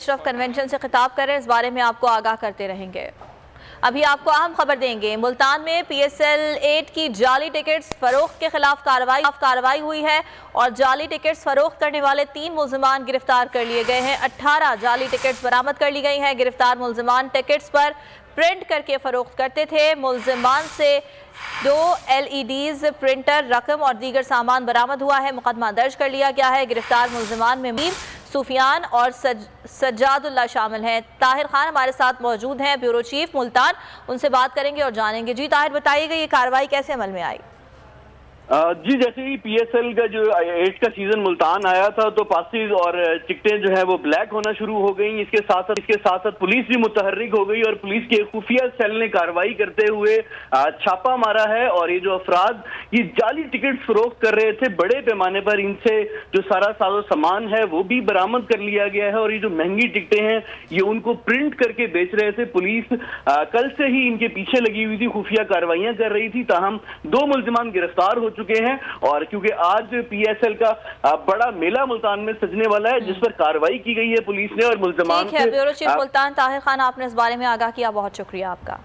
पेशरफ convention से खिताब कर रहे हैं, इस बारे में आपको आगाह करते रहेंगे। अभी आपको अहम खबर देंगे, मुल्तान में PSL 8 की जाली टिकट्स फरोख्त के खिलाफ कार्रवाई हुई है और जाली टिकट्स फरोख्त करने वाले 3 मुल्जिमान गिरफ्तार कर लिए गए हैं। 18 जाली टिकट्स बरामद कर ली गई हैं। गिरफ्तार मुल्जिमान टिकट्स पर प्रिंट करके फरोख्त करते थे। मुल्जिमान से 2 LEDs, प्रिंटर, रकम और दीगर सामान बरामद हुआ है। मुकदमा दर्ज कर लिया गया है। गिरफ्तार मुल्जिमान में मीर, सुफियान और सज्जादुल्लाह शामिल हैं। ताहिर खान हमारे साथ मौजूद हैं, ब्यूरो चीफ मुल्तान, उनसे बात करेंगे और जानेंगे। जी ताहिर, बताइएगा ये कार्रवाई कैसे अमल में आई? जी, जैसे ही PSL का जो 8 का सीजन मुल्तान आया था तो पासिस और टिकटें जो है वो ब्लैक होना शुरू हो गई। इसके साथ साथ पुलिस भी मुतहर्रिक हो गई और पुलिस के खुफिया सेल ने कार्रवाई करते हुए छापा मारा है और ये जो अफराद ये जाली टिकट फरोख्त कर रहे थे बड़े पैमाने पर, इनसे जो सारा साजो सामान है वो भी बरामद कर लिया गया है और ये जो महंगी टिकटें हैं ये उनको प्रिंट करके बेच रहे थे। पुलिस कल से ही इनके पीछे लगी हुई थी, खुफिया कार्रवाइयां कर रही थी, ताहम 2 मुल्जिमान गिरफ्तार हो चुके हैं और क्योंकि आज PSL का बड़ा मेला मुल्तान में सजने वाला है जिस पर कार्रवाई की गई है पुलिस ने और मुल्जिमान। ठीक है, ब्यूरो चीफ मुल्तान ताहिर खान, आपने इस बारे में आगाह किया, बहुत शुक्रिया आपका।